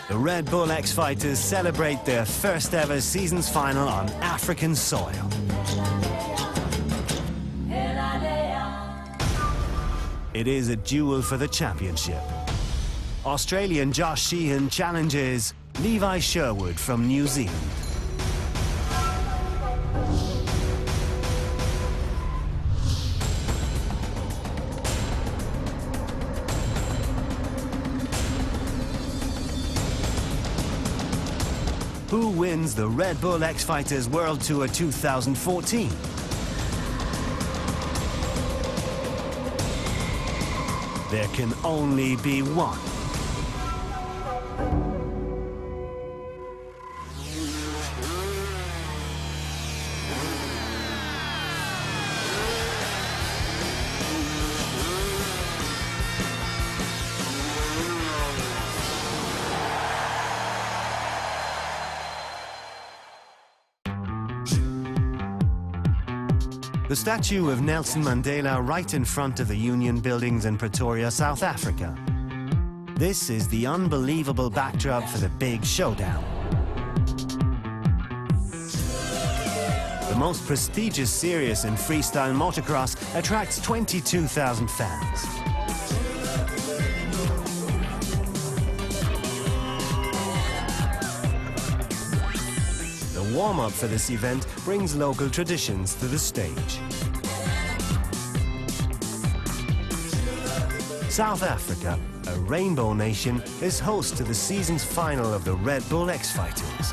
The Red Bull X Fighters celebrate their first ever season's final on African soil. It is a duel for the championship. Australian Josh Sheehan challenges Levi Sherwood from New Zealand. Who wins the Red Bull X Fighters World Tour 2014? There can only be one. The statue of Nelson Mandela right in front of the Union buildings in Pretoria, South Africa. This is the unbelievable backdrop for the big showdown. The most prestigious series in freestyle motocross attracts 22,000 fans. The warm-up for this event brings local traditions to the stage. South Africa, a rainbow nation, is host to the season's final of the Red Bull X Fighters.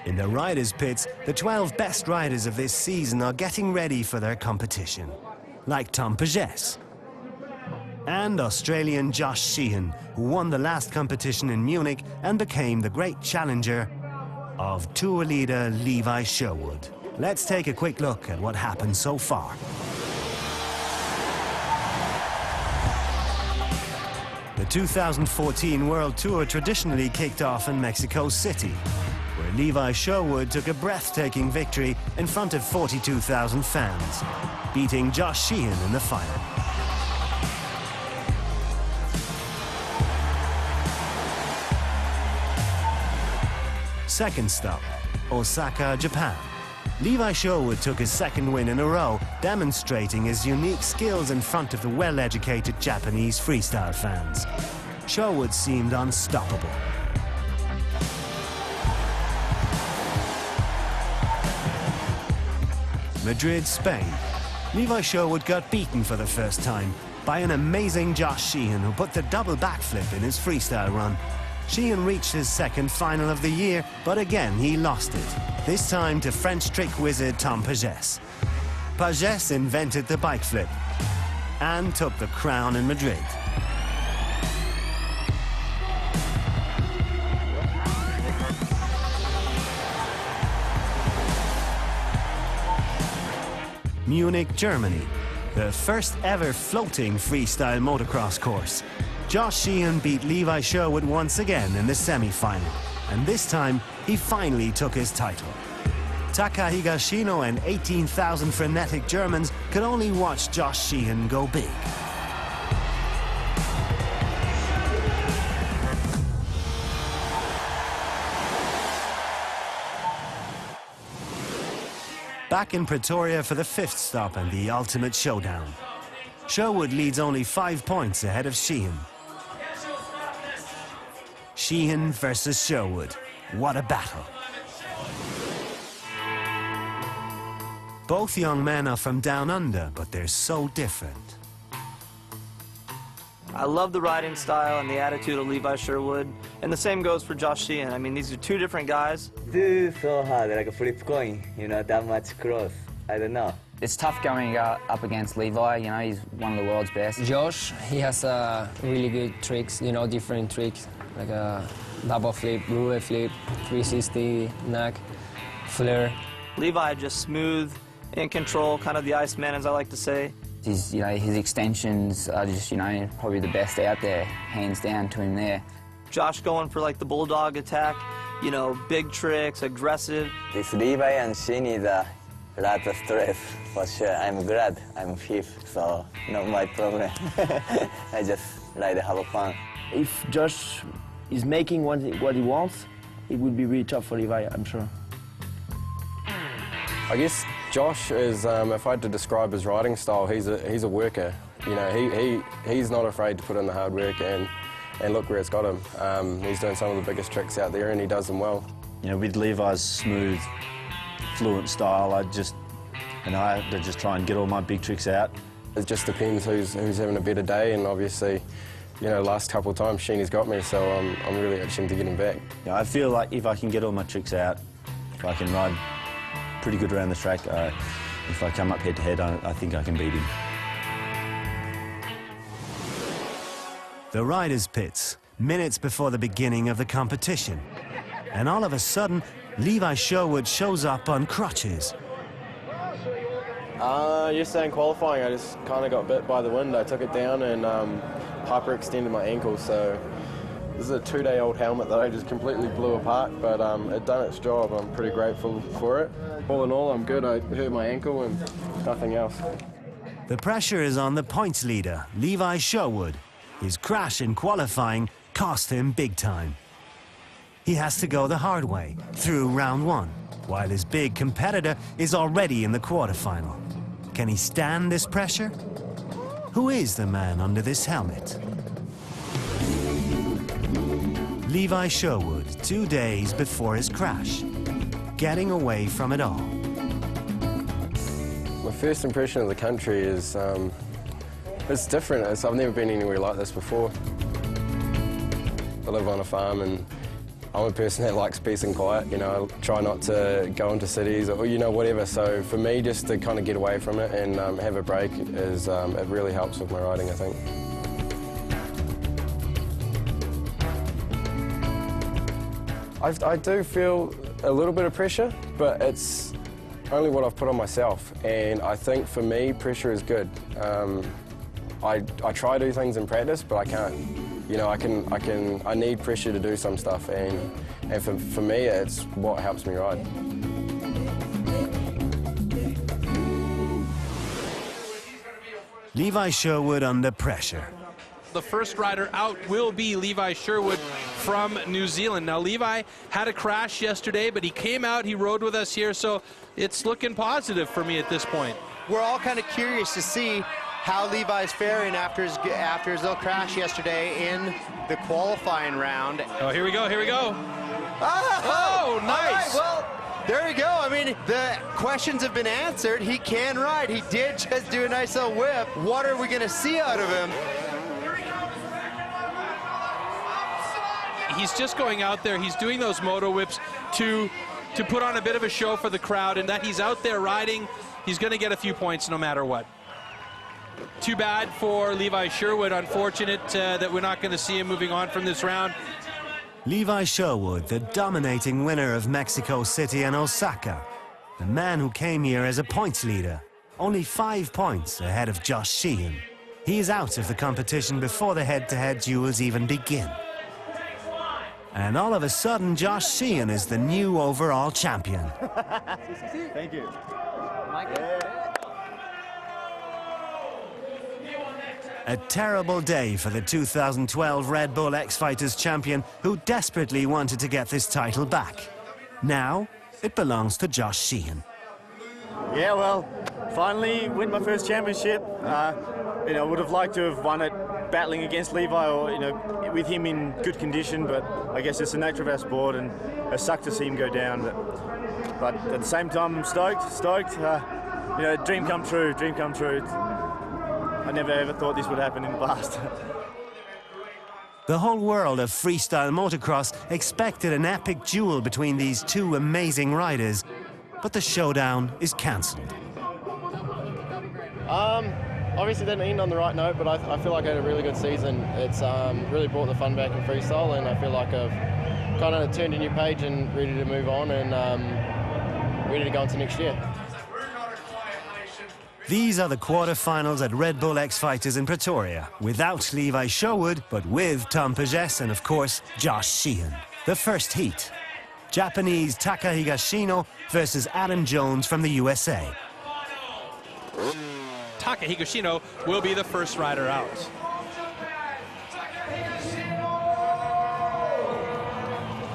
In the riders' pits, the 12 best riders of this season are getting ready for their competition, like Tom Pages and Australian Josh Sheehan, who won the last competition in Munich and became the great challenger of Tour leader Levi Sherwood. Let's take a quick look at what happened so far. The 2014 World Tour traditionally kicked off in Mexico City, where Levi Sherwood took a breathtaking victory in front of 42,000 fans, beating Josh Sheehan in the final. Second stop, Osaka, Japan. Levi Sherwood took his second win in a row, demonstrating his unique skills in front of the well-educated Japanese freestyle fans. Sherwood seemed unstoppable. Madrid, Spain. Levi Sherwood got beaten for the first time by an amazing Josh Sheehan, who put the double backflip in his freestyle run. Sheehan reached his second final of the year, but again he lost it, this time to French trick wizard Tom Pages. Pages invented the bike flip and took the crown in Madrid. Munich, Germany, the first ever floating freestyle motocross course. Josh Sheehan beat Levi Sherwood once again in the semi-final, and this time he finally took his title. Taka Higashino and 18,000 frenetic Germans could only watch Josh Sheehan go big. Back in Pretoria for the fifth stop and the ultimate showdown. Sherwood leads only 5 points ahead of Sheehan. Sheehan versus Sherwood. What a battle. Both young men are from down under, but they're so different. I love the riding style and the attitude of Levi Sherwood, and the same goes for Josh Sheehan. I mean, these are two different guys. Do so hard, like a flip coin, you know, that much close. I don't know. It's tough going up against Levi, you know, he's one of the world's best. Josh, he has really good tricks, you know, different tricks, like a double flip, roulette flip, 360, neck, flare. Levi just smooth, in control, kind of the Iceman, as I like to say. His extensions are just, probably the best out there, hands down to him there. Josh going for like the bulldog attack, big tricks, aggressive. This Levi and Sheehan is Lots of stress, for sure. I'm glad I'm fifth, so not my problem. I just like to have fun. If Josh is making what he wants, it would be really tough for Levi, I'm sure. I guess Josh is, if I had to describe his riding style, he's a worker. You know, he's not afraid to put in the hard work and look where it's got him. He's doing some of the biggest tricks out there and he does them well. You know, with Levi's smooth, fluent style, I had to just try and get all my big tricks out. It just depends who's having a better day, and obviously, you know, last couple of times Sheeny's got me, so I'm really itching to get him back. You know, I feel like if I can get all my tricks out, if I can ride pretty good around the track, if I come up head-to-head, I think I can beat him. The riders' pits, minutes before the beginning of the competition. And all of a sudden, Levi Sherwood shows up on crutches. Yesterday in qualifying, I just kind of got bit by the wind. I took it down and hyperextended my ankle, so this is a 2-day-old helmet that I just completely blew apart, but it done its job. I'm pretty grateful for it. All in all, I'm good. I hurt my ankle and nothing else. The pressure is on the points leader, Levi Sherwood. His crash in qualifying cost him big time. He has to go the hard way, through round one, while his big competitor is already in the quarterfinal. Can he stand this pressure? Who is the man under this helmet? Levi Sherwood, 2 days before his crash, getting away from it all. My first impression of the country is it's different. I've never been anywhere like this before. I live on a farm and I'm a person that likes peace and quiet. You know, I try not to go into cities or, you know, whatever. So for me, just to kind of get away from it and have a break is, it really helps with my riding, I think. I do feel a little bit of pressure, but it's only what I've put on myself. And I think for me, pressure is good. I try to do things in practice, but I can't. You know, I need pressure to do some stuff, and for me, it's what helps me ride. Levi Sherwood under pressure. The first rider out will be Levi Sherwood from New Zealand. Now, Levi had a crash yesterday, but he came out, he rode with us here, so it's looking positive for me at this point. We're all kind of curious to see how Levi's faring after his little crash yesterday in the qualifying round. Oh, here we go, here we go. Oh, nice. All right, well, there we go. I mean, the questions have been answered. He can ride. He did just do a nice little whip. What are we going to see out of him? He's just going out there. He's doing those moto whips to put on a bit of a show for the crowd, and that he's out there riding, he's going to get a few points no matter what. Too bad for Levi Sherwood. Unfortunate that we're not going to see him moving on from this round. Levi Sherwood, the dominating winner of Mexico City and Osaka. The man who came here as a points leader. Only 5 points ahead of Josh Sheehan. He is out of the competition before the head-to-head duels even begin. And all of a sudden, Josh Sheehan is the new overall champion. Thank you. A terrible day for the 2012 Red Bull X Fighters champion who desperately wanted to get this title back. Now, it belongs to Josh Sheehan. Yeah, well, finally win my first championship. You know, would have liked to have won it battling against Levi or, you know, with him in good condition, but I guess it's the nature of our sport and it sucked to see him go down. But at the same time, I'm stoked. You know, dream come true. I never ever thought this would happen in the past. The whole world of freestyle motocross expected an epic duel between these two amazing riders, but the showdown is cancelled. Obviously didn't end on the right note, but I feel like I had a really good season. It's really brought the fun back in freestyle, and I feel like I've kind of turned a new page and ready to move on and ready to go into next year. These are the quarterfinals at Red Bull X Fighters in Pretoria, without Levi Sherwood, but with Tom Pages and, of course, Josh Sheehan. The first heat. Japanese Taka Higashino versus Adam Jones from the USA. Taka Higashino will be the first rider out.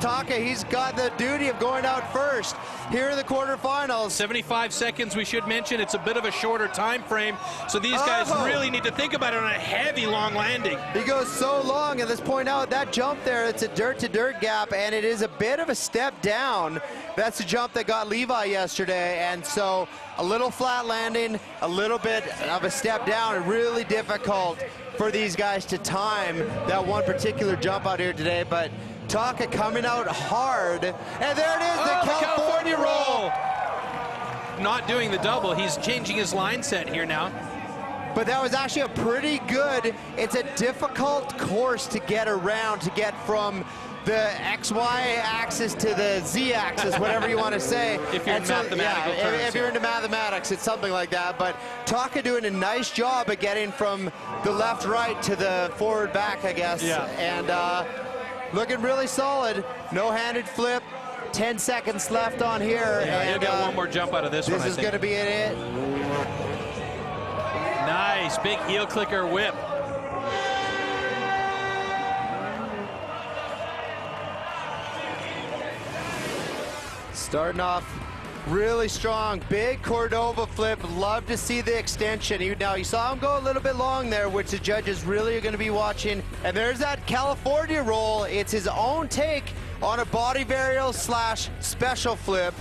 Taka, he's got the duty of going out first here in the quarterfinals. 75 seconds, we should mention. It's a bit of a shorter time frame, so these guys really need to think about it on a heavy, long landing. He goes so long, and let's point out that jump there, it's a dirt-to-dirt gap, and it is a bit of a step down. That's the jump that got Levi yesterday, and so a little flat landing, a little bit of a step down, really difficult for these guys to time that one particular jump out here today, but Taka coming out hard, and there it is, the California roll. Not doing the double, he's changing his line set here now. But that was actually a pretty good, it's a difficult course to get around, to get from the XY axis to the Z axis, whatever you want to say. If you're in mathematical terms. If you're into mathematics, it's something like that. But Taka doing a nice job of getting from the left-right to the forward-back, I guess. Yeah. And looking really solid. No-handed flip. 10 seconds left on here. Yeah, and he'll get one more jump out of this one, This is going to be it. Nice, big heel clicker whip. Starting off really strong, big Cordova flip. Love to see the extension. Now you saw him go a little bit long there, which the judges really are going to be watching. And there's that California roll. It's his own take on a body varial slash special flip.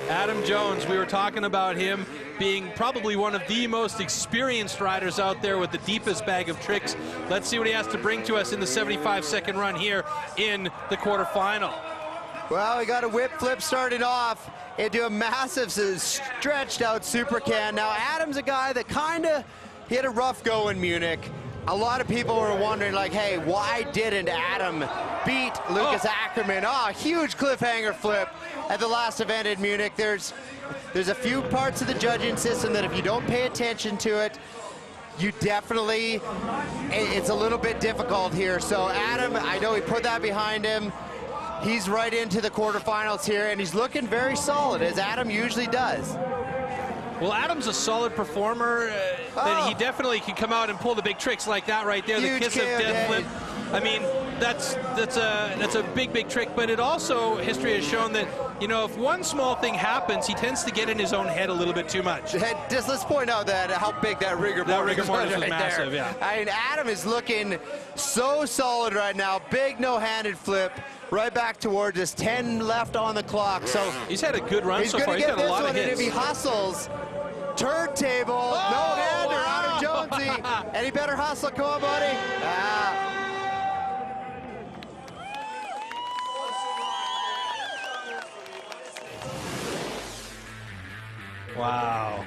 Adam Jones, we were talking about him being probably one of the most experienced riders out there with the deepest bag of tricks. Let's see what he has to bring to us in the 75-second run here in the quarterfinal. Well, we got a whip flip started off into a massive stretched out super can. Now, Adam's a guy that he had a rough go in Munich. A lot of people were wondering, like, hey, why didn't Adam beat Lucas Ackerman? Oh, huge cliffhanger flip at the last event in Munich. There's a few parts of the judging system that if you don't pay attention to it, you definitely, it's a little bit difficult here. So Adam, I know he put that behind him. He's right into the quarterfinals here, and he's looking very solid, as Adam usually does. Well, Adam's a solid performer. That he definitely can come out and pull the big tricks like that right there. Huge the kiss of death flip. I mean, that's a big trick. But it also, history has shown that, you know, if one small thing happens, he tends to get in his own head a little bit too much. Just let's point out that how big that rigor mortis was right massive, there. Yeah. I mean, Adam is looking so solid right now. Big no-handed flip. Right back towards us. 10 left on the clock. So he's had a good run so far. He's got a lot of hits. If he hustles, turntable, no-hander, Adam Jonesy, and he better hustle. Come on, buddy. Wow.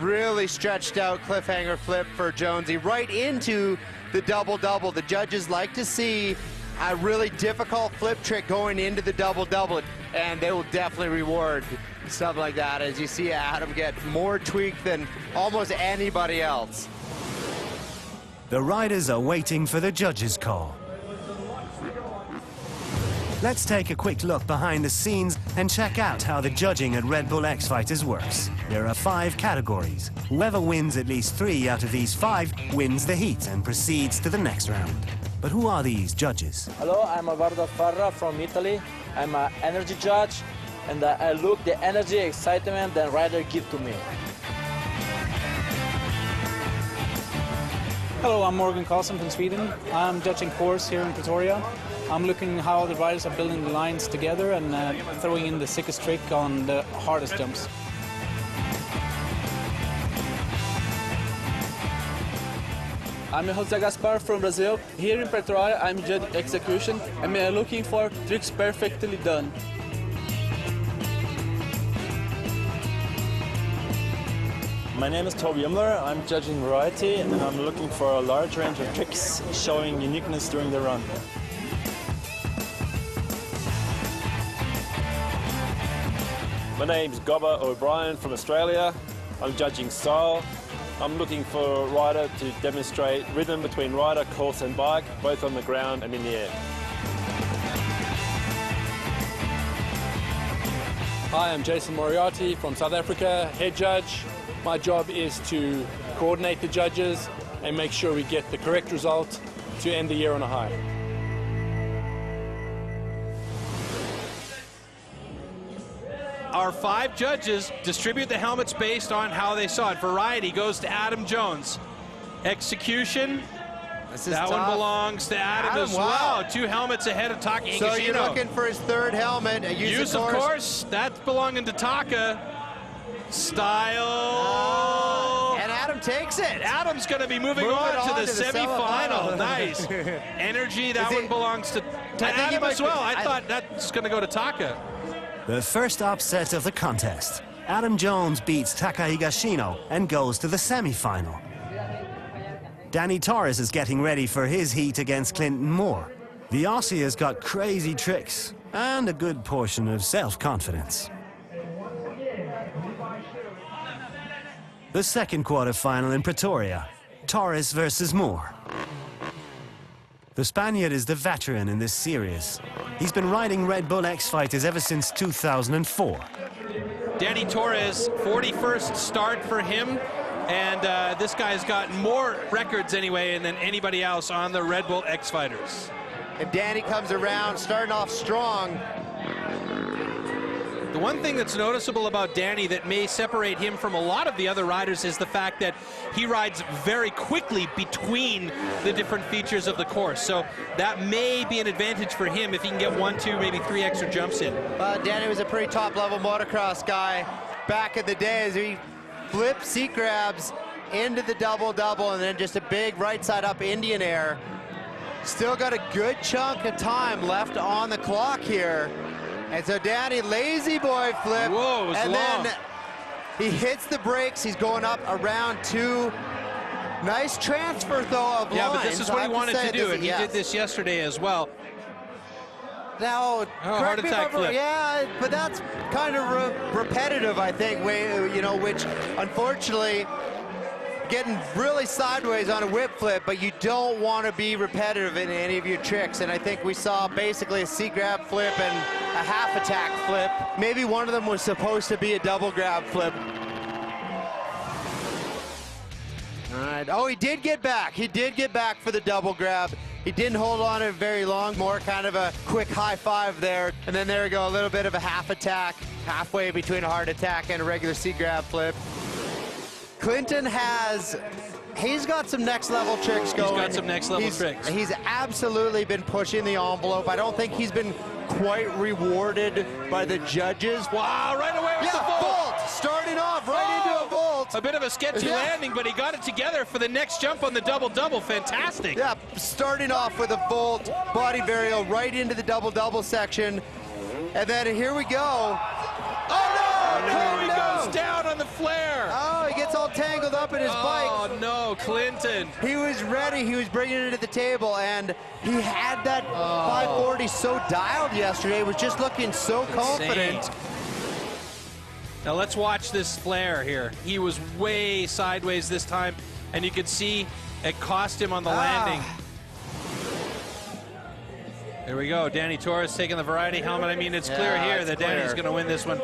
Really stretched out cliffhanger flip for Jonesy right into the double-double. The judges like to see a really difficult flip trick going into the double-double, and they will definitely reward stuff like that as you see Adam get more tweaked than almost anybody else. The riders are waiting for the judges' call. Let's take a quick look behind the scenes and check out how the judging at Red Bull X Fighters works. There are 5 categories. Whoever wins at least 3 out of these 5 wins the heat and proceeds to the next round. But who are these judges? Hello, I'm Alvaro Farra from Italy. I'm an energy judge, and I look the energy, excitement that rider give to me. Hello, I'm Morgan Karlsson from Sweden. I'm judging course here in Pretoria. I'm looking how the riders are building the lines together and throwing in the sickest trick on the hardest jumps. I'm Jose Gaspar from Brazil. Here in Pretoria, I'm judging execution. I'm looking for tricks perfectly done. My name is Toby Imler. I'm judging variety, and I'm looking for a large range of tricks showing uniqueness during the run. My name's Gobba O'Brien from Australia. I'm judging style. I'm looking for a rider to demonstrate rhythm between rider, course and bike, both on the ground and in the air. Hi, I'm Jason Moriarty from South Africa, head judge. My job is to coordinate the judges and make sure we get the correct result to end the year on a high. Our 5 judges distribute the helmets based on how they saw it. Variety goes to Adam Jones. Execution, that one belongs to Adam as well. 2 helmets ahead of Taka Higashino. So you're looking for his 3rd helmet. Use of course, that's belonging to Taka. Style. And Adam takes it. Adam's going to be moving on to the semifinal. Nice. Energy, that one belongs to Adam as well. I thought that's going to go to Taka. The first upset of the contest. Adam Jones beats Taka Higashino and goes to the semi-final. Danny Torres is getting ready for his heat against Clinton Moore. The Aussie has got crazy tricks and a good portion of self-confidence. The second quarter-final in Pretoria. Torres versus Moore. The Spaniard is the veteran in this series. He's been riding Red Bull X Fighters ever since 2004. Danny Torres, 41st start for him, and this guy's got more records anyway than anybody else on the Red Bull X Fighters. If Danny comes around, starting off strong. The one thing that's noticeable about Danny that may separate him from a lot of the other riders is the fact that he rides very quickly between the different features of the course. So that may be an advantage for him if he can get 1, 2, maybe 3 extra jumps in. Danny was a pretty top-level motocross guy back in the day as he flipped seat grabs into the double-double and then just a big right-side-up Indian air. Still got a good chunk of time left on the clock here. And so Danny, lazy boy flip. Whoa, it was and long. Then he hits the brakes. He's going up around 2. Nice transfer, though, of yeah, lines. But this is what he wanted to do, and he did this yesterday as well. Now, heart attack flip. Yeah, but that's kind of repetitive, I think, which unfortunately getting really sideways on a whip flip, but you don't want to be repetitive in any of your tricks. And I think we saw basically a seat grab flip and a half attack flip. Maybe one of them was supposed to be a double grab flip. All right. Oh, he did get back. He did get back for the double grab. He didn't hold on to it very long. More kind of a quick high 5 there. And then there we go, a little bit of a half attack, halfway between a hard attack and a regular seat grab flip. Clinton he's got some next level tricks going. He's got some next level tricks. He's absolutely been pushing the envelope. I don't think he's been quite rewarded by the judges. Wow, right away with the vault. Starting off right into a vault. A bit of a sketchy landing, but he got it together for the next jump on the double-double. Fantastic. Yeah, starting off with a vault, body varial right into the double-double section. And then here we go. Oh, no! No, he goes down on the flare. Oh, he gets all tangled up in his bike. Oh, no, Clinton. He was ready. He was bringing it to the table, and he had that 540 so dialed yesterday. Was just looking so confident. Now let's watch this flare here. He was way sideways this time, and you could see it cost him on the landing. There we go. Danny Torres taking the variety helmet. I mean, it's clear here that Danny's going to win this one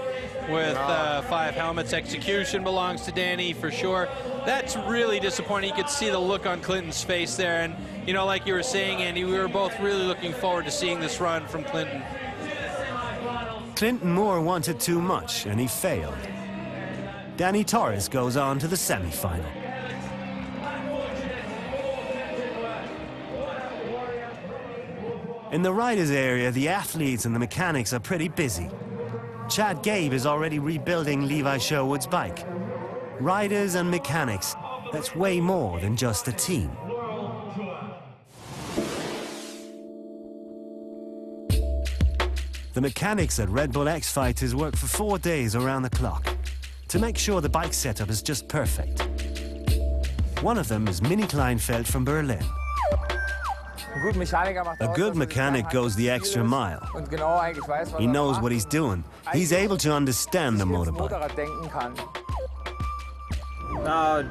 with 5 helmets. Execution belongs to Danny for sure. That's really disappointing. You could see the look on Clinton's face there. And, you know, like you were saying, Andy, we were both really looking forward to seeing this run from Clinton. Clinton Moore wanted too much, and he failed. Danny Torres goes on to the semi-final. In the riders area, the athletes and the mechanics are pretty busy. Chad Gabe is already rebuilding Levi Sherwood's bike. Riders and mechanics, that's way more than just a team. The mechanics at Red Bull X Fighters work for 4 days around the clock to make sure the bike setup is just perfect. One of them is Minnie Kleinfeld from Berlin. A good mechanic goes the extra mile. He knows what he's doing. He's able to understand the motorbike.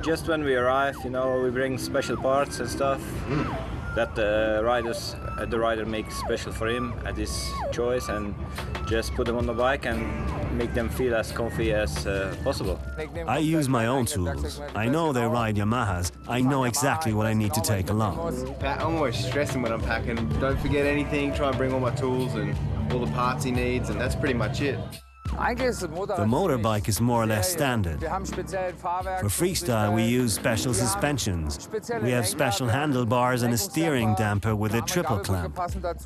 Just when we arrive, you know, we bring special parts and stuff. that the rider makes special for him at his choice, and just put them on the bike and make them feel as comfy as possible. I use my own tools. I know they ride Yamahas. I know exactly what I need to take along. I'm always stressing when I'm packing. Don't forget anything, try and bring all my tools and all the parts he needs, and that's pretty much it. The motorbike is more or less standard. For freestyle, we use special suspensions. We have special handlebars and a steering damper with a triple clamp.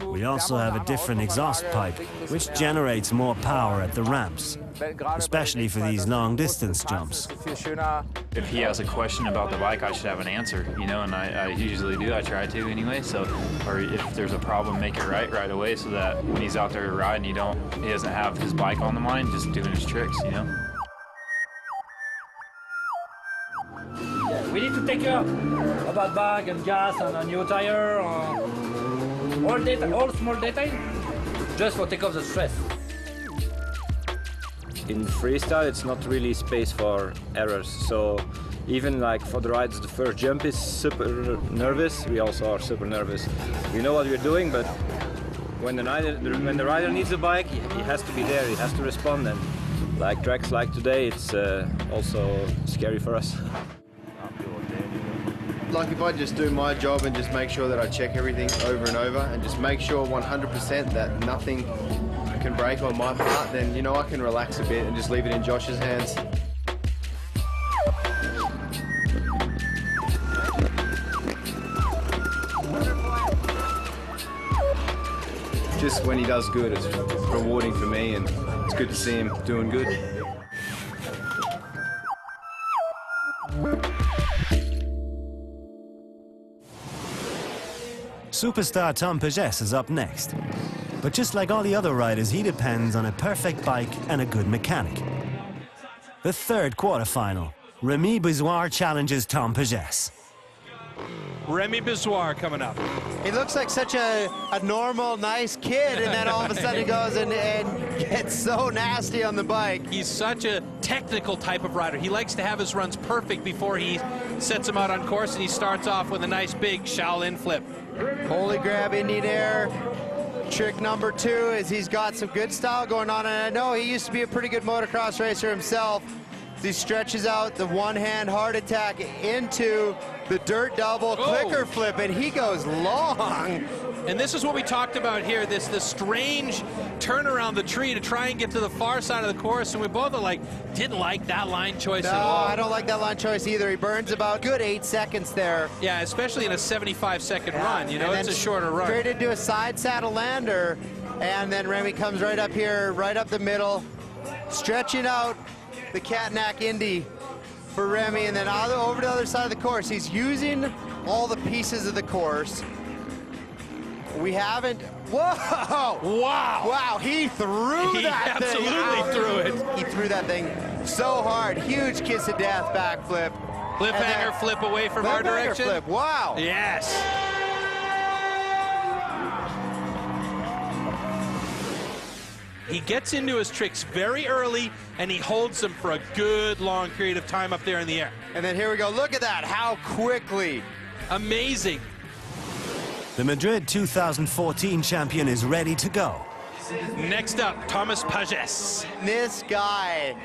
We also have a different exhaust pipe, which generates more power at the ramps, especially for these long-distance jumps. If he has a question about the bike, I should have an answer, you know, and I usually do. I try to anyway. So, or if there's a problem, make it right away, so that when he's out there riding, he doesn't have his bike on the mind, just doing his tricks, you know. We need to take care about bag and gas and a new tire, all small detail, just for take off the stress. In freestyle, it's not really space for errors, so even like for the riders, the first jump is super nervous. We also are super nervous. We know what we're doing, but when the rider needs the bike, he has to be there, he has to respond, and like tracks like today, it's also scary for us. Like if I just do my job and just make sure that I check everything over and over and just make sure 100% that nothing can break on my part, then, you know, I can relax a bit and just leave it in Josh's hands. Just when he does good, it's rewarding for me, and it's good to see him doing good. Superstar Tom Pages is up next. But just like all the other riders, he depends on a perfect bike and a good mechanic. The third quarterfinal, Remy Bizouar challenges Tom Pages. Remy Bizouar coming up. He looks like such a normal, nice kid, and then all of a sudden he goes and gets so nasty on the bike. He's such a technical type of rider. He likes to have his runs perfect before he sets them out on course, and he starts off with a nice big Shaolin flip. Holy grab, Indian air. Trick number 2 is he's got some good style going on, and I know he used to be a pretty good motocross racer himself. He stretches out the one-hand heart attack into the dirt double clicker flip, and he goes long. And this is what we talked about here, this strange turn around the tree to try and get to the far side of the course, and we both are like, didn't like that line choice at all. No, I don't like that line choice either. He burns about good 8 seconds there. Yeah, especially in a 75-second run, you know, it's a shorter run. Straight into a side saddle lander, and then Remy comes right up here, right up the middle, stretching out the Catnack Indy for Remy, and then over to the other side of the course. He's using all the pieces of the course. We haven't, whoa! Wow! Wow, he threw that thing. He absolutely threw it. He threw that thing so hard. Huge kiss of death backflip. Cliffhanger flip away from our direction. Flip. Wow. Yes. He gets into his tricks very early, and he holds them for a good long period of time up there in the air. And then here we go. Look at that. How quickly. Amazing. The Madrid 2014 champion is ready to go. Next up, Thomas Pages. This guy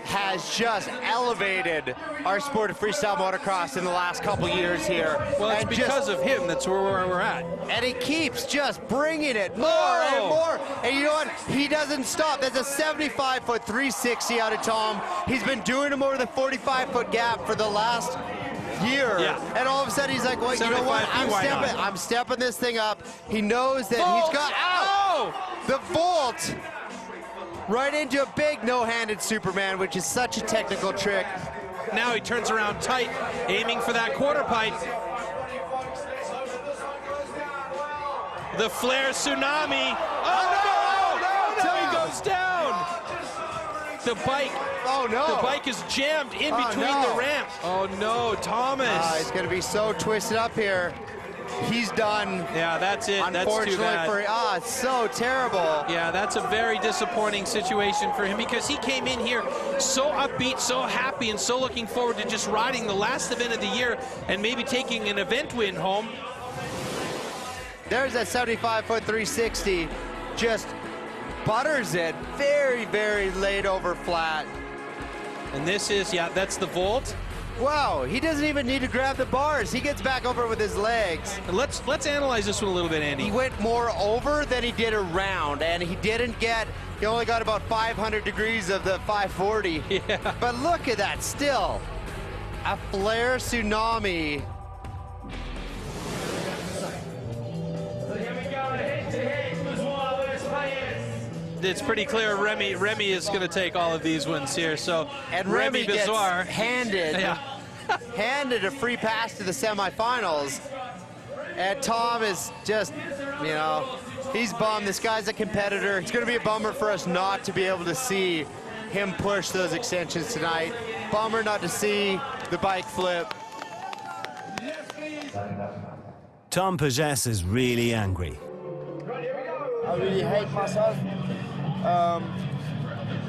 has just elevated our sport of freestyle motocross in the last couple years here. Well, it's because of him. That's where we're at. And he keeps just bringing it more and more. And you know what? He doesn't stop. That's a 75-foot 360 out of Tom. He's been doing a more than 45-foot gap for the last year. Yeah. And all of a sudden he's like, well, you know what? I'm stepping this thing up. He knows that he's got the vault right into a big no-handed Superman, which is such a technical trick. Now he turns around tight, aiming for that quarter pipe. The flare tsunami. Oh, no! He goes down. The bike. Oh no! The bike is jammed in between the ramps. Oh no, Thomas! He's going to be so twisted up here. He's done. Yeah, that's it. Unfortunately, that's too bad. it's so terrible. Yeah, that's a very disappointing situation for him, because he came in here so upbeat, so happy, and so looking forward to just riding the last event of the year and maybe taking an event win home. There's that 75-foot 360. Just butters it. Very, very laid over flat. And this is, yeah, that's the vault. Wow, he doesn't even need to grab the bars. He gets back over with his legs. And let's analyze this one a little bit, Andy. He went more over than he did around, and he only got about 500 degrees of the 540. Yeah. But look at that, still. A flare tsunami. It's pretty clear Remy is going to take all of these wins here. So and Remy gets Bizarre handed a free pass to the semifinals. And Tom is just, you know, he's bummed. This guy's a competitor. It's going to be a bummer for us not to be able to see him push those extensions tonight. Bummer not to see the bike flip. Tom Pages is really angry. I really hate myself.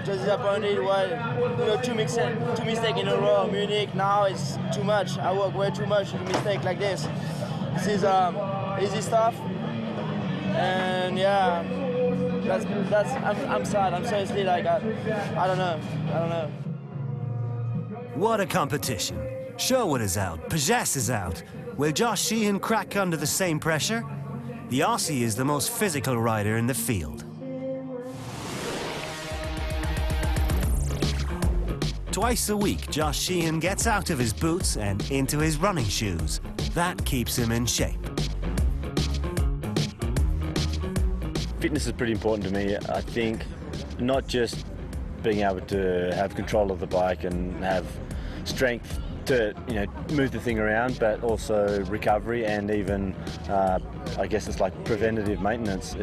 Just disappointed. Two mistakes in a row. Munich now is too much. I work way too much to mistake like this. This is easy stuff, and yeah, I'm sad. I'm seriously like I don't know. What a competition. Sherwood is out, Pages is out. Will Josh Sheehan crack under the same pressure? The Aussie is the most physical rider in the field. Twice a week, Josh Sheehan gets out of his boots and into his running shoes. That keeps him in shape. Fitness is pretty important to me. I think not just being able to have control of the bike and have strength to move the thing around, but also recovery and even I guess it's like preventative maintenance.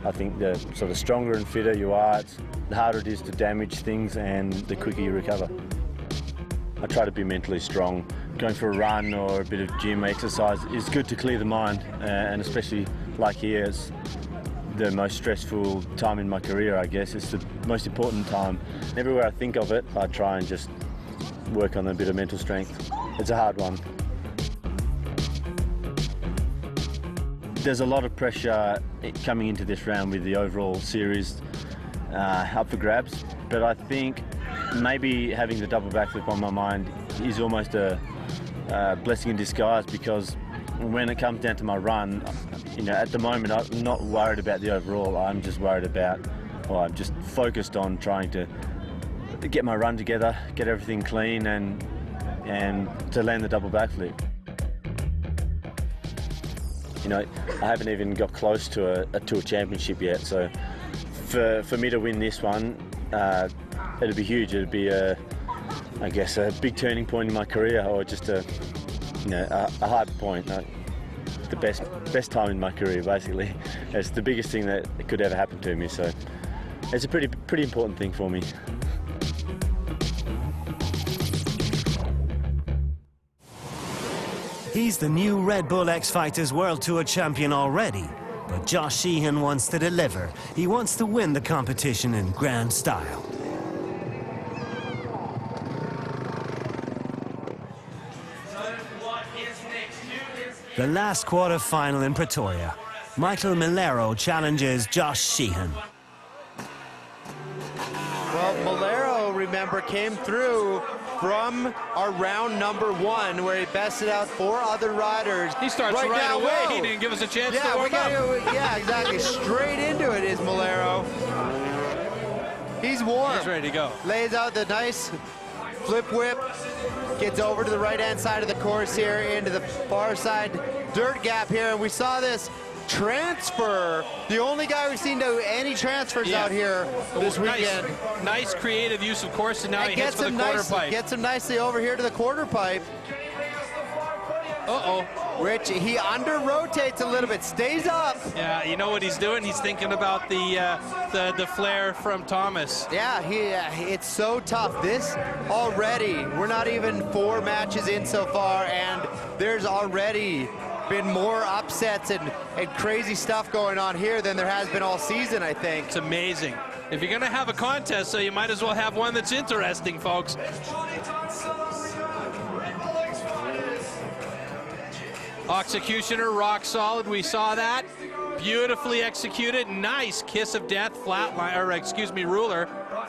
I think the sort of stronger and fitter you are, the harder it is to damage things and the quicker you recover. I try to be mentally strong. Going for a run or a bit of gym exercise is good to clear the mind, and especially like here, it's the most stressful time in my career, I guess. It's the most important time. Everywhere I think of it, I try and just work on a bit of mental strength. It's a hard one. There's a lot of pressure coming into this round with the overall series up for grabs, but I think maybe having the double backflip on my mind is almost a blessing in disguise, because when it comes down to my run, at the moment I'm not worried about the overall. I'm just worried about, I'm just focused on trying to get my run together, get everything clean, and to land the double backflip. I haven't even got close to a tour championship yet, so for me to win this one, it'd be huge. It'd be I guess a big turning point in my career, or just a hard point. The best time in my career, basically. It's the biggest thing that could ever happen to me, so it's a pretty important thing for me. He's the new Red Bull X Fighters World Tour champion already, but Josh Sheehan wants to deliver. He wants to win the competition in grand style. The last quarter-final in Pretoria. Michael Milero challenges Josh Sheehan. Well, Milero, remember, came through from our round number 1, where he bested out 4 other riders. He starts right now, away. whoa. He didn't give us a chance Yeah, to warm up. Yeah, exactly. Straight into it is Milero. He's warm. He's ready to go. Lays out the nice flip whip. Gets over to the right-hand side of the course here, into the far side dirt gap here. And we saw this transfer. The only guy we've seen do any transfers out here this weekend. Nice creative use of course, and now he hits for the quarter pipe. Gets him nicely over here to the quarter pipe. Uh-oh. Rich, he under-rotates a little bit, stays up. Yeah, you know what he's doing? He's thinking about the flare from Thomas. Yeah, it's so tough. This already, we're not even 4 matches in so far, and there's already been more upsets and crazy stuff going on here than there has been all season, I think. It's amazing. If you're going to have a contest, so you might as well have one that's interesting, folks. Executioner, rock solid. We saw that. Beautifully executed. Nice kiss of death, flatline, or excuse me, ruler.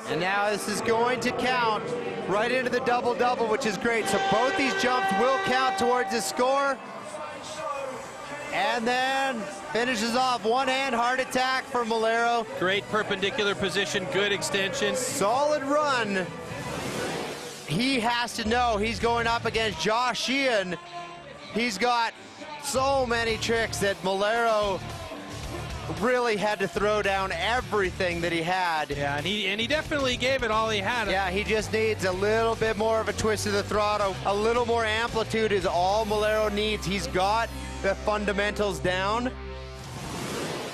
And now this is going to count right into the double-double, which is great. So both these jumps will count towards the score. And then finishes off one-hand heart attack for Malero. Great perpendicular position, good extension. Solid run. He has to know he's going up against Josh Sheehan. He's got so many tricks that Malero really had to throw down everything that he had. Yeah, and he definitely gave it all he had. Yeah, he just needs a little bit more of a twist of the throttle. A little more amplitude is all Malero needs. He's got the fundamentals down.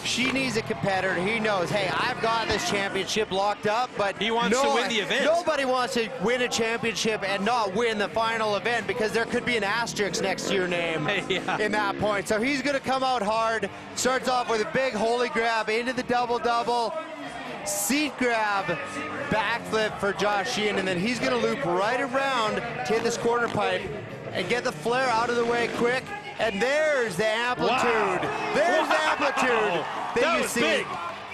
She needs a competitor. He knows, hey, I've got this championship locked up, but he wants to win the event. Nobody wants to win a championship and not win the final event, because there could be an asterisk next to your name in that point. So he's going to come out hard. Starts off with a big holy grab into the double-double. Seat grab, backflip for Josh Sheehan, and then he's going to loop right around to hit this quarter pipe and get the flare out of the way quick. And there's the amplitude. Wow. There's the amplitude that you see. Big.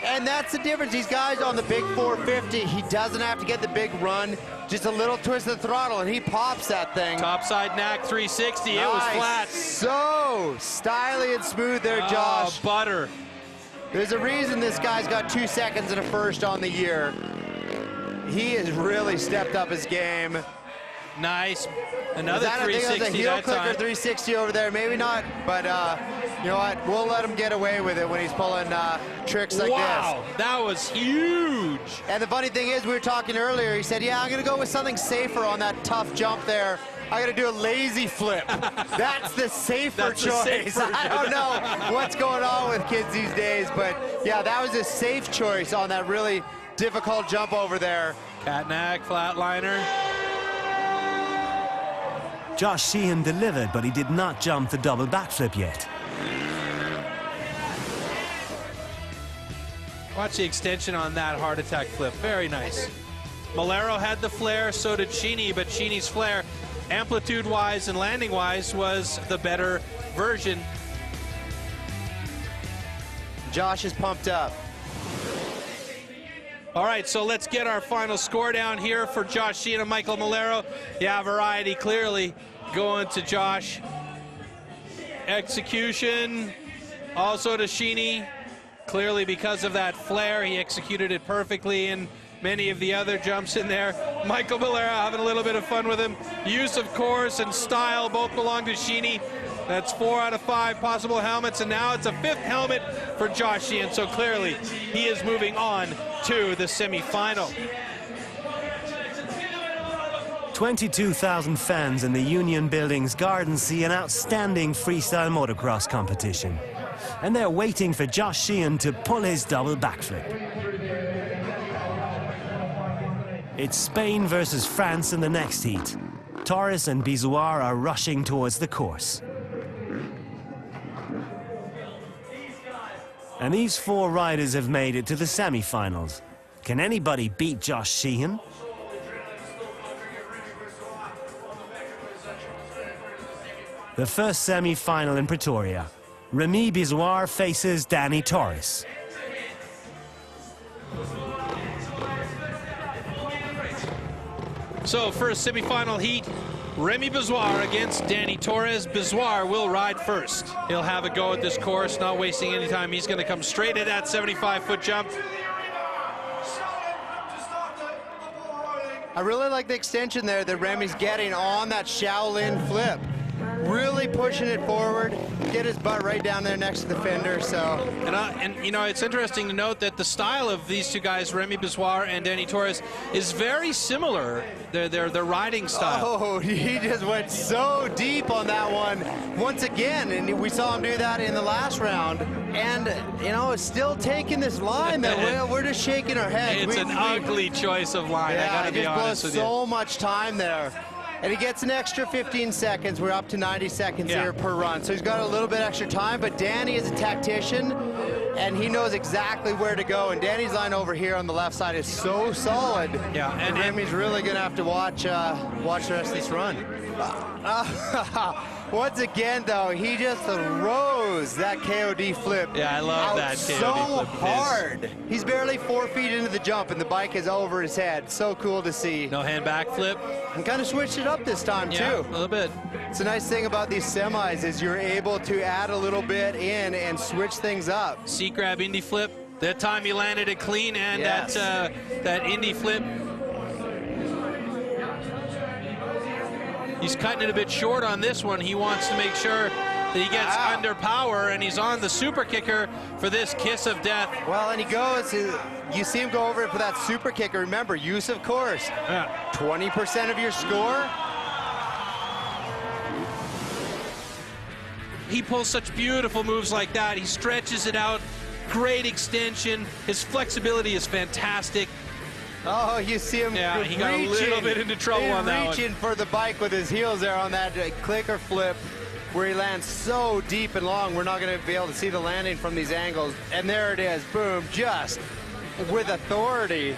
And that's the difference. These guys on the big 450, he doesn't have to get the big run. Just a little twist of the throttle, and he pops that thing. Topside knack 360. Nice. It was flat. So stylish and smooth there, Josh. Oh, butter. There's a reason this guy's got 2 seconds and a first on the year. He has really stepped up his game. Nice. Another 360 I think it was a heel clicker 360 over there. Maybe not, but you know what? We'll let him get away with it when he's pulling tricks like this. Wow, that was huge. And the funny thing is, we were talking earlier, he said, yeah, I'm going to go with something safer on that tough jump there. I'm going to do a lazy flip. That's the safer choice. I don't know what's going on with kids these days, but yeah, that was a safe choice on that really difficult jump over there. Cat knack, flatliner. Josh Sheehan delivered, but he did not jump the double backflip yet. Watch the extension on that heart attack flip. Very nice. Malero had the flare, so did Sheeny, but Sheeny's flare, amplitude-wise and landing-wise, was the better version. Josh is pumped up. All right, so let's get our final score down here for Josh Sheehan and Michael Malero. Yeah, variety clearly going to Josh. Execution also to Sheeny. Clearly because of that flare, he executed it perfectly, and many of the other jumps in there. Michael Malero having a little bit of fun with him. Use of course and style both belong to Sheeny. That's 4 out of 5 possible helmets, and now it's a 5th helmet for Josh Sheehan. So clearly he is moving on to the semifinal. 22,000 fans in the Union Building's garden see an outstanding freestyle motocross competition. And they're waiting for Josh Sheehan to pull his double backflip. It's Spain versus France in the next heat. Torres and Bizouar are rushing towards the course. And these 4 riders have made it to the semi-finals. Can anybody beat Josh Sheehan? The first semi-final in Pretoria. Remy Bizouar faces Danny Torres. So first semi-final heat, Remy Bizouar against Danny Torres. Bizouar will ride first. He'll have a go at this course, not wasting any time. He's going to come straight at that 75-foot jump. I really like the extension there that Remy's getting on that Shaolin flip. Really pushing it forward, get his butt right down there next to the fender. So, and you know, it's interesting to note that the style of these two guys, Remy Bizouar and Danny Torres, is very similar. Their riding style. Oh, he just went so deep on that one once again, and we saw him do that in the last round. And you know, still taking this line that we're just shaking our head. It's an ugly choice of line. Yeah, I gotta be honest with you. So much time there. And he gets an extra 15 seconds. We're up to 90 seconds here per run. So he's got a little bit extra time, but Danny is a tactician, and he knows exactly where to go. And Danny's line over here on the left side is so solid. Yeah, and Remy's really going to have to watch the rest of this run. Once again, though, he just throws that KOD flip. Yeah, I love that KOD so flip. hard. He's barely 4 feet into the jump, and the bike is over his head. So cool to see. No hand back flip. And kind of switched it up this time, Yeah, too. a little bit. It's a nice thing about these semis is you're able to add a little bit in and switch things up. Seat grab Indy flip. That time he landed it clean, and Yes. that Indy flip. He's cutting it a bit short on this one. He wants to make sure that he gets under power, and he's on the super kicker for this kiss of death. Well, and he goes, you see him go over it for that super kicker. Remember, use of course. 20% of your score. He pulls such beautiful moves like that. He stretches it out. Great extension. His flexibility is fantastic. Oh, you see him Yeah, he got a little bit into trouble on that one. reaching for the bike with his heels there on that clicker flip where he lands so deep and long. We're not going to be able to see the landing from these angles. And there it is. Boom. Just with authority.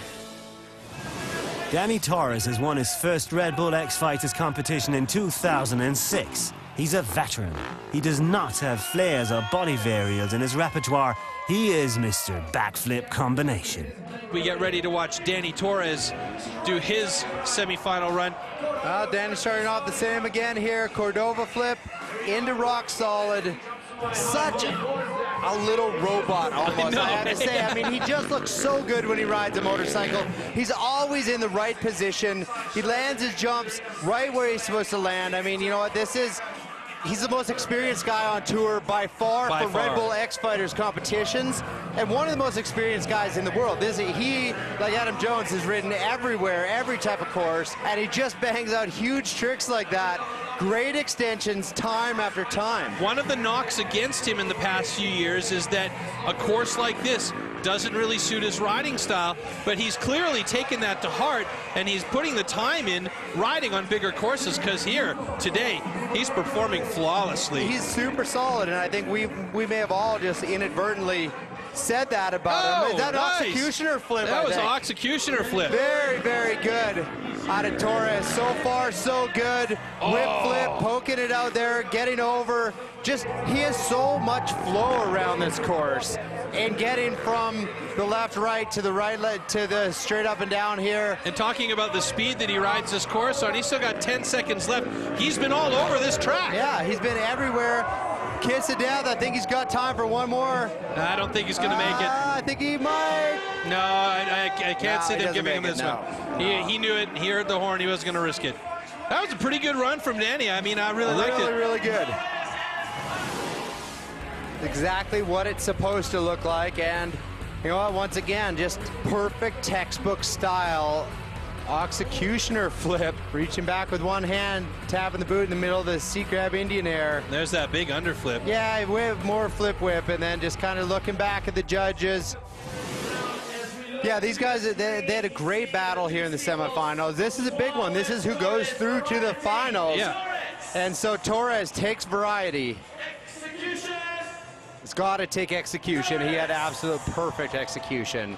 Danny Torres has won his first Red Bull X Fighters competition in 2006. He's a veteran. He does not have flares or body varials in his repertoire. He is Mr. Backflip Combination. We get ready to watch Danny Torres do his semifinal run. Danny starting off the same again here. Cordova flip into rock solid. Such a little robot almost, I have to say. I mean, he just looks so good when he rides a motorcycle. He's always in the right position. He lands his jumps right where he's supposed to land. I mean, you know what, he's the most experienced guy on tour by far for Red Bull X Fighters competitions, and one of the most experienced guys in the world. He, like Adam Jones, has ridden everywhere, every type of course, and he just bangs out huge tricks like that. Great extensions time after time. One of the knocks against him in the past few years is that a course like this doesn't really suit his riding style, but he's clearly taken that to heart, and he's putting the time in riding on bigger courses, because here, today, he's performing flawlessly. He's super solid, and I think we may have all just inadvertently said that about him. Is that nice. Executioner flip? That was an executioner flip. Very, very good out of Torres. So far, so good. Whip flip, poking it out there, getting over. Just, he has so much flow around this course. And getting from the left, right to the right, to the straight up and down here. And talking about the speed that he rides this course on, he's still got 10 seconds left. He's been all over this track. Yeah, he's been everywhere. Kiss of death. I think he's got time for one more. I don't think he's going to make it. I think he might. No, I can't see them giving him this one. He knew it. He heard the horn. He wasn't going to risk it. That was a pretty good run from Danny. I mean, I really liked it. Really good. Exactly what it's supposed to look like, and you know what, once again, just perfect textbook style executioner flip, reaching back with one hand, tapping the boot in the middle of the seat grab Indian air. There's that big underflip. Yeah, whip, more flip whip, and then just kind of looking back at the judges. Yeah, these guys, they had a great battle here in the semifinals. This is a big one. This is who goes through to the finals. Yeah. And so Torres takes variety. It's got to take execution. He had absolute perfect execution.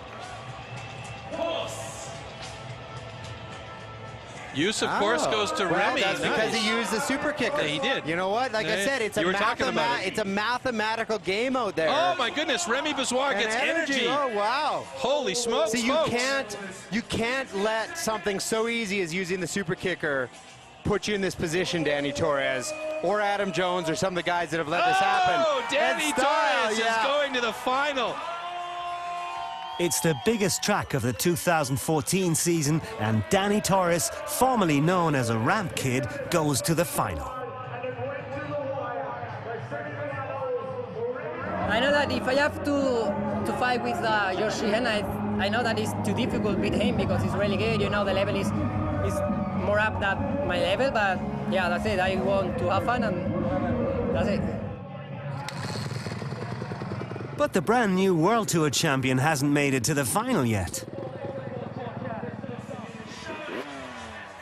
Use, of course, goes to Remy. That's because he used the super kicker. Yeah, he did. You know what? Like I said, it's a mathematical game out there. Oh my goodness, Remy Bizarre gets energy. Oh wow! Holy smokes! See, you can't let something so easy as using the super kicker put you in this position, Danny Torres, or Adam Jones, or some of the guys that have let this happen. Oh, Danny Torres is going to the final. It's the biggest track of the 2014 season, and Danny Torres, formerly known as a Ramp Kid, goes to the final. I know that if I have to fight with Josh Sheehan, I know that it's too difficult with him because he's really good. You know, the level is more up than my level, but yeah, that's it. I want to have fun, and that's it. But the brand new World Tour champion hasn't made it to the final yet.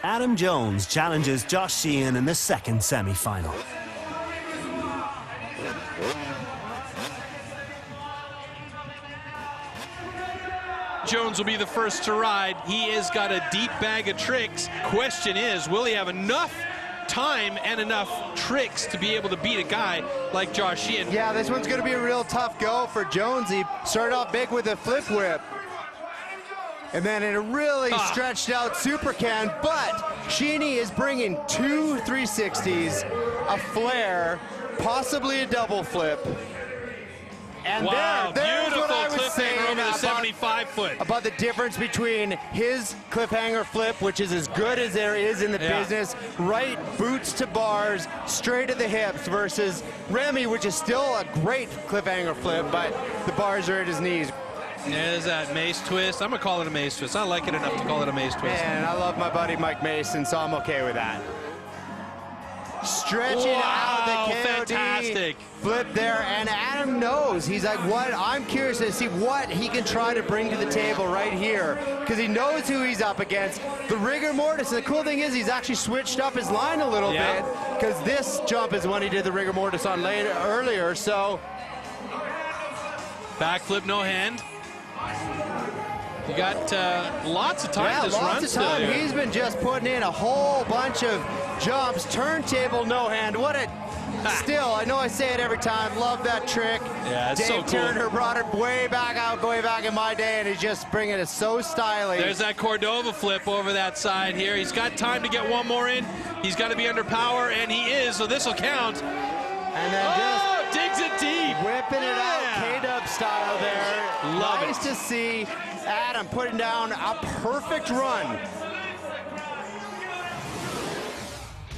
Adam Jones challenges Josh Sheehan in the second semi-final. Jones will be the first to ride. He has got a deep bag of tricks. Question is, will he have enough time and enough tricks to be able to beat a guy like Josh Sheehan. Yeah, this one's going to be a real tough go for Jones. He started off big with a flip whip. And then in a really stretched out super can, but Sheeny is bringing 2 360s, a flare, possibly a double flip. And wow, there's what I was saying over the about, 75 foot. About the difference between his cliffhanger flip, which is as good as there is in the business, right boots to bars, straight at the hips, versus Remy, which is still a great cliffhanger flip, but the bars are at his knees. There's that mace twist. I'm going to call it a mace twist. I like it enough to call it a mace twist. Man, I love my buddy Mike Mason, so I'm okay with that. Stretching out the KOD fantastic flip there, and Adam knows. He's like, what? I'm curious to see what he can try to bring to the table right here, because he knows who he's up against. The rigor mortis, and the cool thing is he's actually switched up his line a little bit, because this jump is when he did the rigor mortis on earlier, so. Backflip, no hand. You got lots of time this run still here. He's been just putting in a whole bunch of jumps. Turntable, no hand. What a... Still, I know I say it every time. Love that trick. Yeah, it's Dave so cool. Turner brought it way back in my day, and he's just bringing it so stylish. There's that Cordova flip over that side here. He's got time to get one more in. He's got to be under power, and he is, so this will count. And then just digs it deep. Whipping it out, K-Dub style there. Love nice to see Adam putting down a perfect run.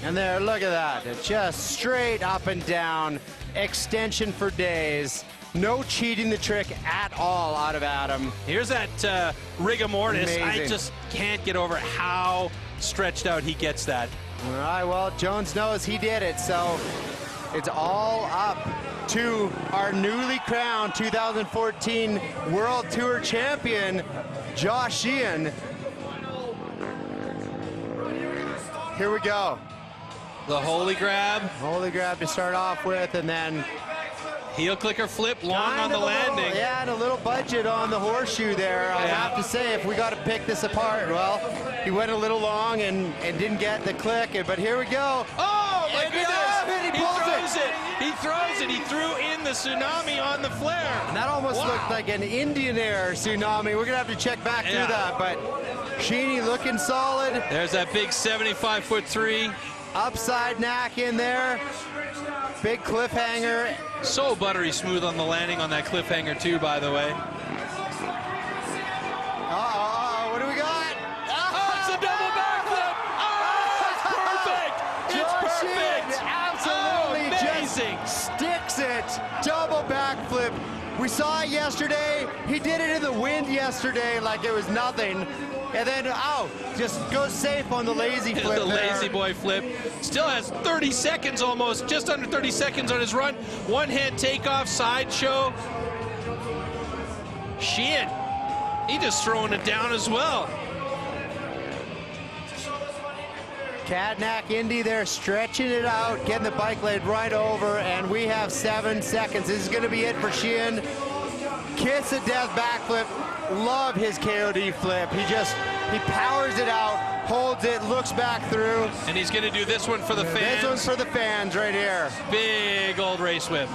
And there, look at that. It's just straight up and down, extension for days. No cheating the trick at all out of Adam. Here's that rigor mortis. Amazing. I just can't get over how stretched out he gets that. All right, well, Jones knows he did it, so it's all up to our newly crowned 2014 World Tour Champion, Josh Sheehan. Here we go. The holy grab. Holy grab to start off with, and then heel clicker flip long on the landing. Yeah, and a little budget on the horseshoe there. I have to say, if we got to pick this apart, well, he went a little long and didn't get the click, but here we go. Oh, my goodness. He throws it. He throws it. He threw in the tsunami on the flare. And that almost looked like an Indian Air tsunami. We're going to have to check back through that, but Sheeny looking solid. There's that big 75-foot three. Upside knack in there. Big cliffhanger. So buttery smooth on the landing on that cliffhanger too, by the way. What do we got? Oh, it's a double backflip. Oh, it's perfect. It's perfect. Absolutely amazing. Just sticks it. Double backflip. We saw it yesterday. He did it in the wind yesterday like it was nothing. And then, just goes safe on the lazy flip. The lazy boy flip. Still has 30 seconds almost, just under 30 seconds on his run. One hand takeoff, sideshow. Sheehan, he just throwing it down as well. Cadnack Indy there, stretching it out, getting the bike laid right over, and we have 7 seconds. This is going to be it for Sheehan. Kiss of death backflip. Love his KOD flip. He powers it out, holds it, looks back through. And he's going to do this one for the fans. This one's for the fans right here. Big old race whip.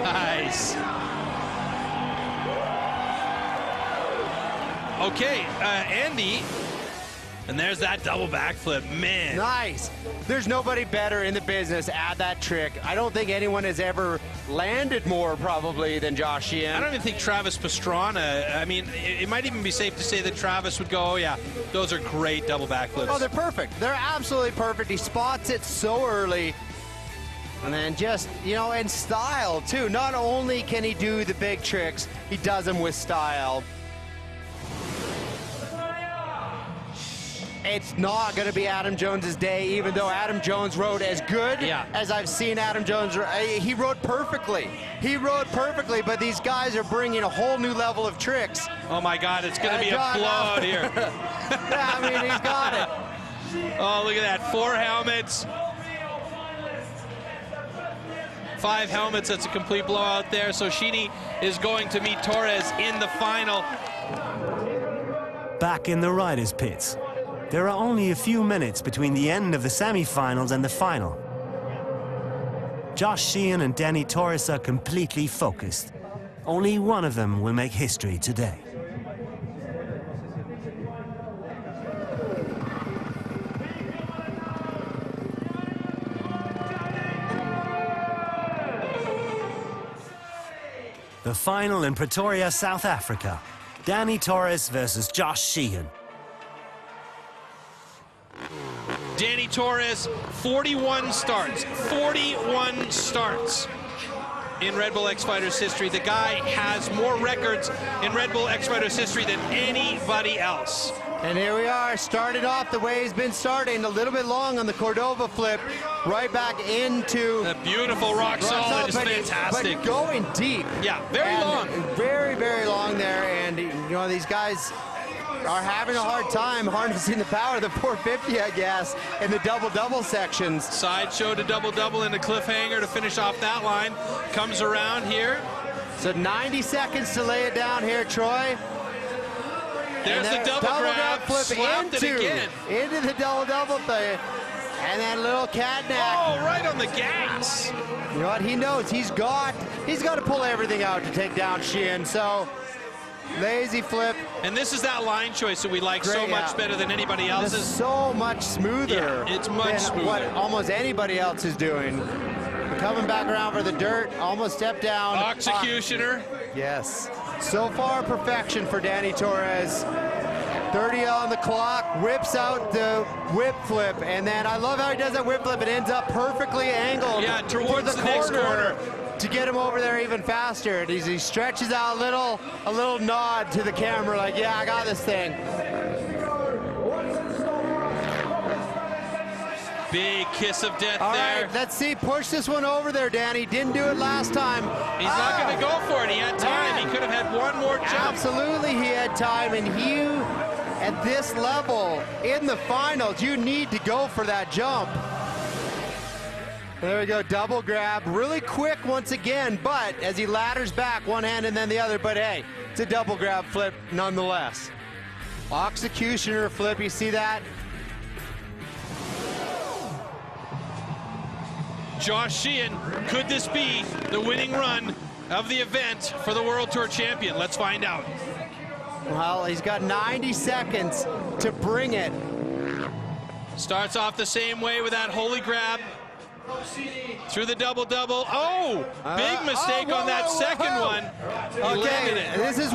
Nice. Okay, Andy. And there's that double backflip, man. Nice. There's nobody better in the business at that trick. I don't think anyone has ever landed more probably than Josh Sheehan. I don't even think Travis Pastrana, I mean, it might even be safe to say that Travis would go, oh yeah, those are great double backflips. Oh, they're perfect. They're absolutely perfect. He spots it so early. And then just, in style too. Not only can he do the big tricks, he does them with style. It's not going to be Adam Jones's day, even though Adam Jones rode as good as I've seen Adam Jones. He rode perfectly. He rode perfectly, but these guys are bringing a whole new level of tricks. Oh my God, it's going to be a blowout here. Yeah, I mean, he's got it. Oh, look at that. 4 helmets. 5 helmets, that's a complete blowout there. So Sheeny is going to meet Torres in the final. Back in the riders' pits. There are only a few minutes between the end of the semi-finals and the final. Josh Sheehan and Danny Torres are completely focused. Only one of them will make history today. The final in Pretoria, South Africa. Danny Torres versus Josh Sheehan. Danny Torres, 41 starts. 41 starts in Red Bull X Fighters history. The guy has more records in Red Bull X Fighters history than anybody else. And here we are, started off the way he's been starting, a little bit long on the Cordova flip, right back into... The beautiful rock solid is fantastic. But going deep. Yeah, very long. Very, very long there, and you know, these guys are having a hard time harnessing the power of the 450, I guess, in the double-double sections. Sideshow to double-double into cliffhanger to finish off that line. Comes around here. So 90 seconds to lay it down here, Troy. There's the double grab, flip into the double thing, and then little catnap. Oh, right on the gas. You know what? He knows he's got to pull everything out to take down Sheehan. So lazy flip. And this is that line choice that we like so much better than anybody else's. It's so much smoother. Yeah, it's much smoother. What almost anybody else is doing. Coming back around for the dirt, almost stepped down. Executioner. Yes. So far, perfection for Danny Torres. 30 on the clock, whips out the whip flip, and then I love how he does that whip flip. It ends up perfectly angled towards the next corner to get him over there even faster. And he stretches out a little nod to the camera, like, yeah, I got this thing. Big kiss of death All there. Right, let's see, push this one over there, Danny. Didn't do it last time. He's not going to go for it. He had time. He could have had one more jump. Absolutely, he had time, and at this level, in the finals, you need to go for that jump. There we go, double grab. Really quick once again, but as he ladders back, one hand and then the other, but hey, it's a double grab flip nonetheless. Executioner flip, you see that? Josh Sheehan, could this be the winning run of the event for the World Tour champion? Let's find out. Well, he's got 90 seconds to bring it. Starts off the same way with that holy grab. Through the double-double. Oh, big mistake on that second one. Okay, this is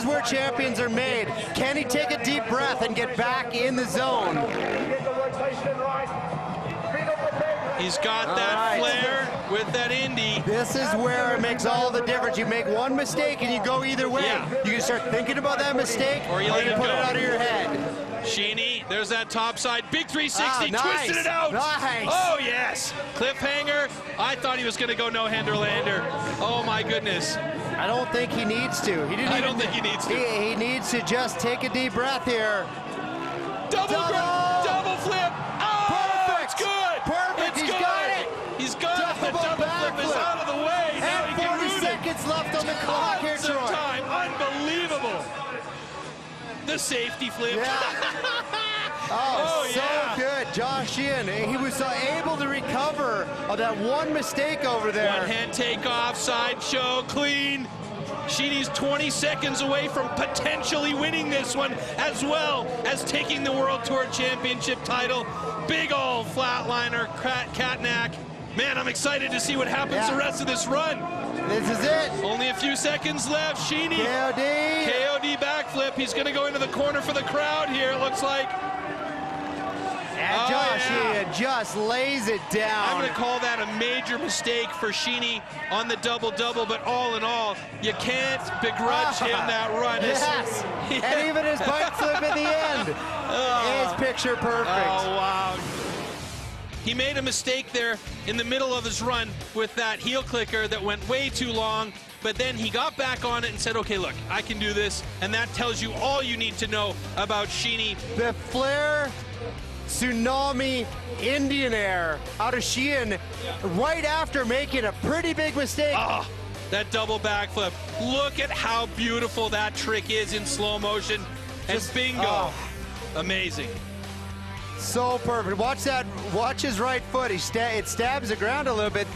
where champions are made. Can he take a deep breath and get back in the zone? He's got that flair with that Indy. This is where it makes all the difference. You make one mistake and you go either way. Yeah. You can start thinking about that mistake, or you put it out of your head. Sheeny, there's that top side. Big 360, nice. Twisted it out. Nice. Oh, yes. Cliffhanger. I thought he was going to go no-hander lander. Oh, my goodness. I don't think he needs to. I don't think he needs to. He needs to just take a deep breath here. Double grab, double flip. Oh, perfect. It's good. Perfect. He's got it. He's got it. The double flip is out of the way. Now and he can 40 root seconds left on the clock here, Troy. Time. Unbelievable. The safety flip. Yeah. Oh, so good. Josh Sheehan, he was able to recover of that one mistake over there. One hand takeoff, sideshow, clean. Sheeny's 20 seconds away from potentially winning this one, as well as taking the World Tour Championship title. Big old flatliner, Catnack. Man, I'm excited to see what happens the rest of this run. This is it. Only a few seconds left. Sheeny. KOD. KOD backflip. He's going to go into the corner for the crowd here, it looks like. And Josh Sheehan just lays it down. I'm going to call that a major mistake for Sheeny on the double-double, but all in all, you can't begrudge him that run. Yes, and even his bike flip at the end is picture perfect. Oh, wow. He made a mistake there in the middle of his run with that heel clicker that went way too long, but then he got back on it and said, okay, look, I can do this, and that tells you all you need to know about Sheeny. The flare tsunami Indian Air out of Sheehan right after making a pretty big mistake. Oh, that double backflip. Look at how beautiful that trick is in slow motion. And bingo. Amazing. So perfect. Watch that. Watch his right foot. It stabs the ground a little bit.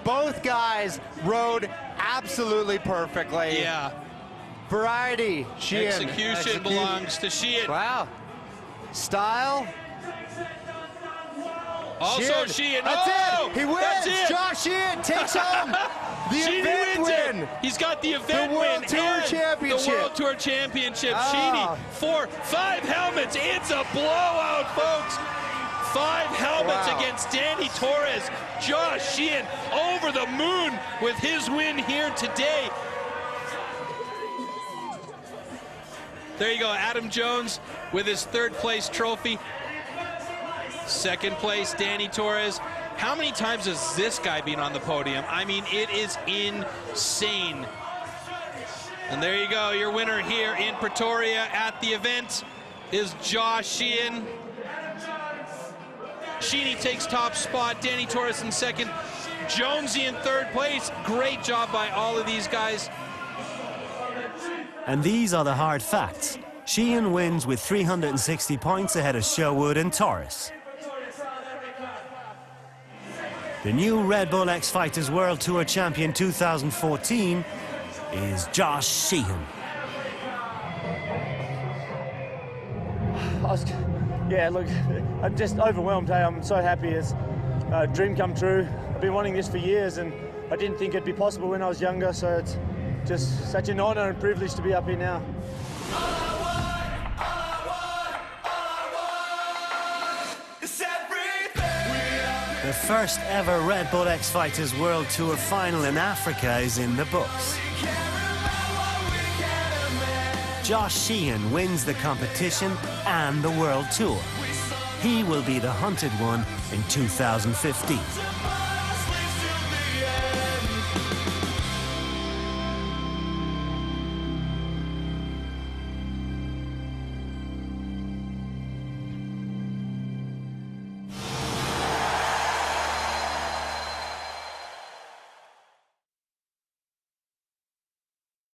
Both guys rode absolutely perfectly. Yeah. Variety, Sheehan. Execution belongs to Sheehan. Wow. Style. Also Sheehan. That's oh, it. He wins. That's it. Josh Sheehan takes home the event wins win. It. He's got the event the World win Tour and Championship. The World Tour Championship. Oh. Sheeny, 5 helmets. It's a blowout, folks. 5 helmets against Danny Torres. Josh Sheehan over the moon with his win here today. There you go, Adam Jones with his 3rd place trophy. 2nd place, Danny Torres. How many times has this guy been on the podium? I mean, it is insane. And there you go, your winner here in Pretoria at the event is Josh Sheehan. Sheeny takes top spot, Danny Torres in 2nd, Jonesy in 3rd place. Great job by all of these guys. And these are the hard facts. Sheehan wins with 360 points ahead of Sherwood and Torres. The new Red Bull X Fighters World Tour Champion 2014 is Josh Sheehan. Yeah, look, I'm just overwhelmed. Hey, I'm so happy. It's a dream come true. I've been wanting this for years, and I didn't think it'd be possible when I was younger, so it's just such an honor and privilege to be up here now. The first ever Red Bull X Fighters World Tour final in Africa is in the books. Josh Sheehan wins the competition and the World Tour. He will be the hunted one in 2015.